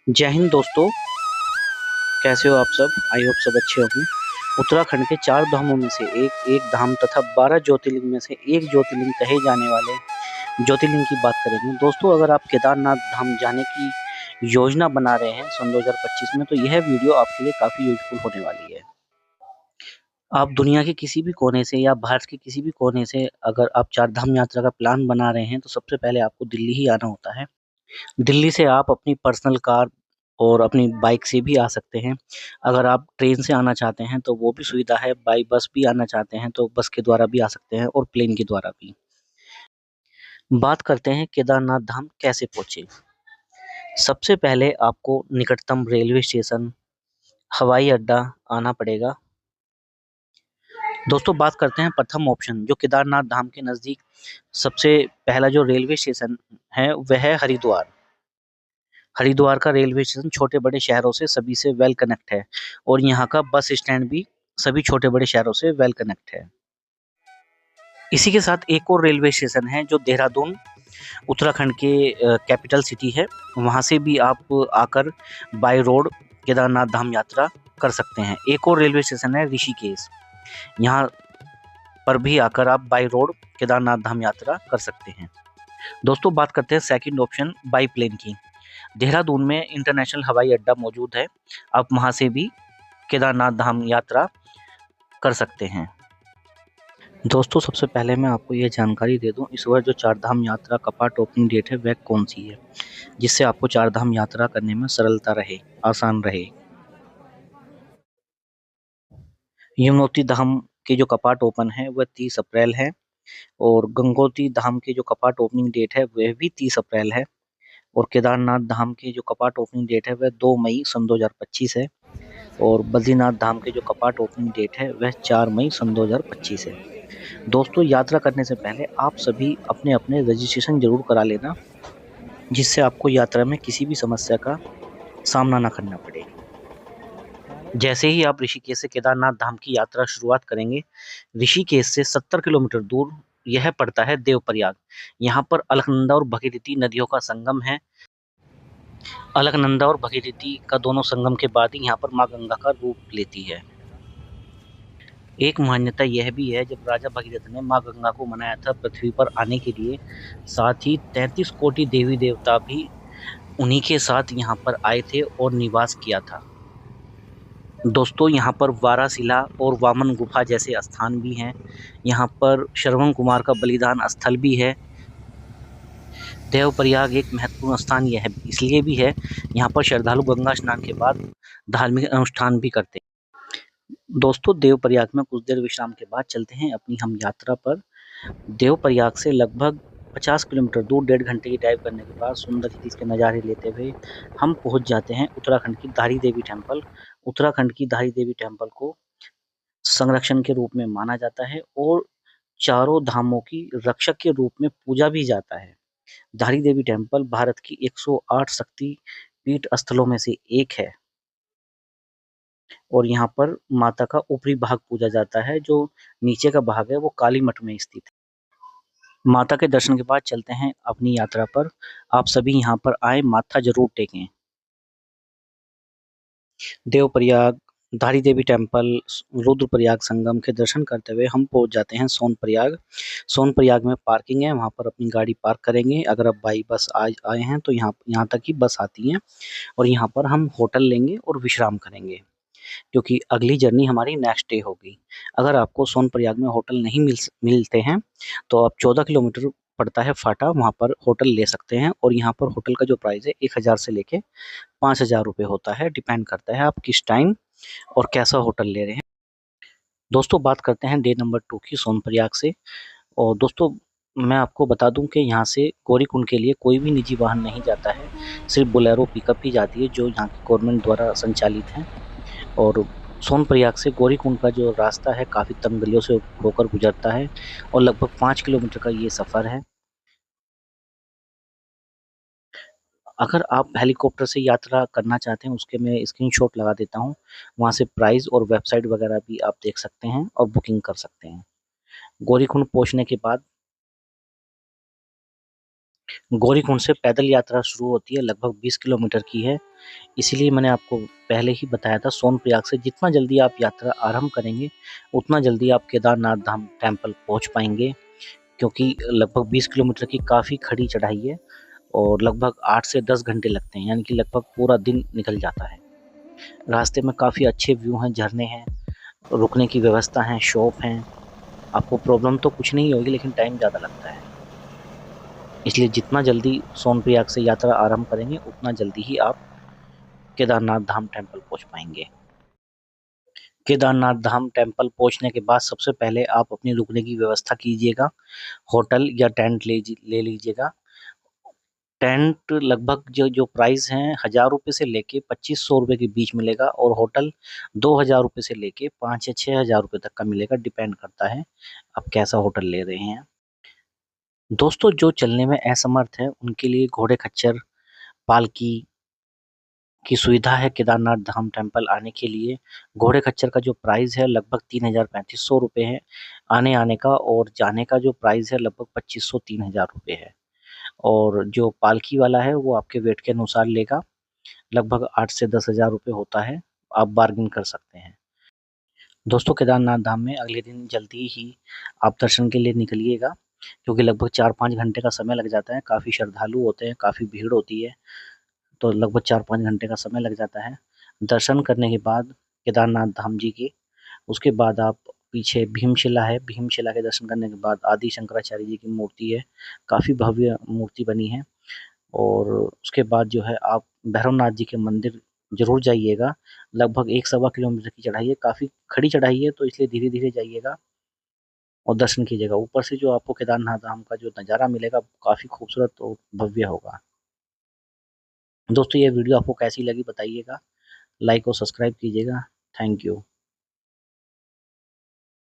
जय हिंद दोस्तों। कैसे हो आप सब? आई होप सब अच्छे होंगे। उत्तराखंड के 4 धामों में से एक धाम तथा 12 ज्योतिर्लिंग में से एक ज्योतिर्लिंग कहे जाने वाले ज्योतिर्लिंग की बात करेंगे। दोस्तों, अगर आप केदारनाथ धाम जाने की योजना बना रहे हैं सन 2025 में, तो यह वीडियो आपके लिए काफी यूजफुल होने वाली है। आप दुनिया के किसी भी कोने से या भारत के किसी भी कोने से अगर आप 4 धाम यात्रा का प्लान बना रहे हैं, तो सबसे पहले आपको दिल्ली ही आना होता है। दिल्ली से आप अपनी पर्सनल कार और अपनी बाइक से भी आ सकते हैं। अगर आप ट्रेन से आना चाहते हैं तो वो भी सुविधा है। बाई बस भी आना चाहते हैं तो बस के द्वारा भी आ सकते हैं और प्लेन के द्वारा भी। बात करते हैं केदारनाथ धाम कैसे पहुंचे। सबसे पहले आपको निकटतम रेलवे स्टेशन, हवाई अड्डा आना पड़ेगा। दोस्तों, बात करते हैं प्रथम ऑप्शन जो केदारनाथ धाम के नज़दीक सबसे पहला जो रेलवे स्टेशन है वह है हरिद्वार। हरिद्वार का रेलवे स्टेशन छोटे बड़े शहरों से सभी से वेल कनेक्ट है और यहाँ का बस स्टैंड भी सभी छोटे बड़े शहरों से वेल कनेक्ट है। इसी के साथ एक और रेलवे स्टेशन है जो देहरादून उत्तराखंड के कैपिटल सिटी है। वहाँ से भी आप आकर बाय रोड केदारनाथ धाम यात्रा कर सकते हैं। एक और रेलवे स्टेशन है ऋषिकेश। यहाँ पर भी आकर आप बाय रोड केदारनाथ धाम यात्रा कर सकते हैं। दोस्तों, बात करते हैं सेकंड ऑप्शन बाई प्लेन की। देहरादून में इंटरनेशनल हवाई अड्डा मौजूद है। आप वहां से भी केदारनाथ धाम यात्रा कर सकते हैं। दोस्तों, सबसे पहले मैं आपको यह जानकारी दे दूं, इस वर्ष जो 4 धाम यात्रा कपाट ओपनिंग डेट है वह कौन सी है, जिससे आपको 4 धाम यात्रा करने में सरलता रहे, आसान रहे। यमुनोत्री धाम के जो कपाट ओपन है वह 30 अप्रैल है और गंगोत्री धाम के जो कपाट ओपनिंग डेट है वह भी 30 अप्रैल है और केदारनाथ धाम के जो कपाट ओपनिंग डेट है वह 2 मई सन 2025 है और बद्रीनाथ धाम के जो कपाट ओपनिंग डेट है वह 4 मई सन 2025 है। दोस्तों, यात्रा करने से पहले आप सभी अपने अपने रजिस्ट्रेशन जरूर करा लेना, जिससे आपको यात्रा में किसी भी समस्या का सामना ना करना पड़े। जैसे ही आप ऋषिकेश से केदारनाथ धाम की यात्रा शुरुआत करेंगे, ऋषिकेश से 70 किलोमीटर दूर यह पड़ता है देवप्रयाग। यहाँ पर अलकनंदा और भगीरथी नदियों का संगम है। अलकनंदा और भगीरथी का दोनों संगम के बाद ही यहाँ पर माँ गंगा का रूप लेती है। एक मान्यता यह भी है, जब राजा भगीरथ ने माँ गंगा को मनाया था पृथ्वी पर आने के लिए, साथ ही 33 कोटि देवी देवता भी उन्हीं के साथ यहाँ पर आए थे और निवास किया था। दोस्तों, यहाँ पर वाराशिला और वामन गुफा जैसे स्थान भी हैं। यहाँ पर श्रवण कुमार का बलिदान स्थल भी है। देवप्रयाग एक महत्वपूर्ण स्थान यह इसलिए भी है, यहाँ पर श्रद्धालु गंगा स्नान के बाद धार्मिक अनुष्ठान भी करते हैं। दोस्तों, देवप्रयाग में कुछ देर विश्राम के बाद चलते हैं अपनी हम यात्रा पर। देवप्रयाग से लगभग 50 किलोमीटर दूर 1.5 घंटे की ड्राइव करने के बाद सुंदर हिल्स के नज़ारे लेते हुए हम पहुंच जाते हैं उत्तराखंड की धारी देवी टेम्पल। उत्तराखंड की धारी देवी टेम्पल को संरक्षण के रूप में माना जाता है और चारों धामों की रक्षक के रूप में पूजा भी जाता है। धारी देवी टेम्पल भारत की 108 शक्ति पीठ स्थलों में से एक है और यहाँ पर माता का ऊपरी भाग पूजा जाता है। जो नीचे का भाग है वो काली मठ में स्थित है। माता के दर्शन के बाद चलते हैं अपनी यात्रा पर। आप सभी यहाँ पर आए, माथा जरूर टेकें। देवप्रयाग, धारी देवी टेम्पल, रुद्रप्रयाग संगम के दर्शन करते हुए हम पहुंच जाते हैं सोनप्रयाग। सोनप्रयाग में पार्किंग है, वहां पर अपनी गाड़ी पार्क करेंगे। अगर आप बाई बस आए हैं तो यहाँ तक ही बस आती है और यहाँ पर हम होटल लेंगे और विश्राम करेंगे, क्योंकि अगली जर्नी हमारी नेक्स्ट डे होगी। अगर आपको सोनप्रयाग में होटल नहीं मिलते हैं तो आप 14 किलोमीटर पड़ता है फाटा, वहाँ पर होटल ले सकते हैं और यहाँ पर होटल का जो प्राइस है 1000 से लेके 5000 रुपये होता है। डिपेंड करता है आप किस टाइम और कैसा होटल ले रहे हैं। दोस्तों, बात करते हैं डे नंबर 2 की सोनप्रयाग से। और दोस्तों, मैं आपको बता दूं कि यहाँ से गौरीकुंड के लिए कोई भी निजी वाहन नहीं जाता है, सिर्फ बोलेरो पिकअप ही जाती है जो यहाँ की गवर्नमेंट द्वारा संचालित है। और सोनप्रयाग से गौरीकुंड का जो रास्ता है काफ़ी तंग गलियों से होकर गुजरता है और लगभग 5 किलोमीटर का ये सफ़र है। अगर आप हेलीकॉप्टर से यात्रा करना चाहते हैं उसके मैं स्क्रीनशॉट लगा देता हूँ, वहाँ से प्राइस और वेबसाइट वगैरह भी आप देख सकते हैं और बुकिंग कर सकते हैं। गौरीकुंड पहुँचने के बाद गौरीकुंड से पैदल यात्रा शुरू होती है, लगभग 20 किलोमीटर की है। इसीलिए मैंने आपको पहले ही बताया था, सोनप्रयाग से जितना जल्दी आप यात्रा आरंभ करेंगे उतना जल्दी आप केदारनाथ धाम टेम्पल पहुंच पाएंगे, क्योंकि लगभग 20 किलोमीटर की काफ़ी खड़ी चढ़ाई है और लगभग 8 से 10 घंटे लगते हैं, यानी कि लगभग पूरा दिन निकल जाता है। रास्ते में काफ़ी अच्छे व्यू हैं, झरने हैं, रुकने की व्यवस्था है, शॉप हैं। आपको प्रॉब्लम तो कुछ नहीं होगी, लेकिन टाइम ज़्यादा लगता है। इसलिए जितना जल्दी सोनप्रयाग से यात्रा आरंभ करेंगे उतना जल्दी ही आप केदारनाथ धाम टेम्पल पहुंच पाएंगे। केदारनाथ धाम टेम्पल पहुंचने के बाद सबसे पहले आप अपनी रुकने की व्यवस्था कीजिएगा। होटल या टेंट ले लीजिएगा। टेंट लगभग जो जो प्राइस हैं 1000 रुपये से लेके 2500 रुपये के बीच मिलेगा, और होटल 2000 रुपये से लेके 5 या 6000 रुपये तक का मिलेगा। डिपेंड करता है आप कैसा होटल ले रहे हैं। दोस्तों, जो चलने में असमर्थ है उनके लिए घोड़े खच्चर, पालकी की सुविधा है। केदारनाथ धाम टेम्पल आने के लिए घोड़े खच्चर का जो प्राइस है लगभग 3500 रुपये है आने आने का, और जाने का जो प्राइस है लगभग 2500-3000 रुपये है। और जो पालकी वाला है वो आपके वेट के अनुसार लेगा, लगभग 8 से 10 हज़ार रुपये होता है। आप बार्गिन कर सकते हैं। दोस्तों, केदारनाथ धाम में अगले दिन जल्दी ही आप दर्शन के लिए निकलिएगा, क्योंकि लगभग 4-5 घंटे का समय लग जाता है। काफ़ी श्रद्धालु होते हैं, काफ़ी भीड़ होती है, तो लगभग 4-5 घंटे का समय लग जाता है। दर्शन करने के बाद केदारनाथ धाम जी के, उसके बाद आप पीछे भीमशिला है, भीमशिला के दर्शन करने के बाद आदि शंकराचार्य जी की मूर्ति है, काफ़ी भव्य मूर्ति बनी है। और उसके बाद जो है आप भैरवनाथ जी के मंदिर जरूर जाइएगा। लगभग 1-1.25 किलोमीटर की चढ़ाई है, काफ़ी खड़ी चढ़ाई है, तो इसलिए धीरे धीरे जाइएगा और दर्शन कीजिएगा। ऊपर से जो आपको केदारनाथ धाम का जो नज़ारा मिलेगा काफ़ी खूबसूरत और भव्य होगा। दोस्तों, ये वीडियो आपको कैसी लगी बताइएगा, लाइक और सब्सक्राइब कीजिएगा। Thank you.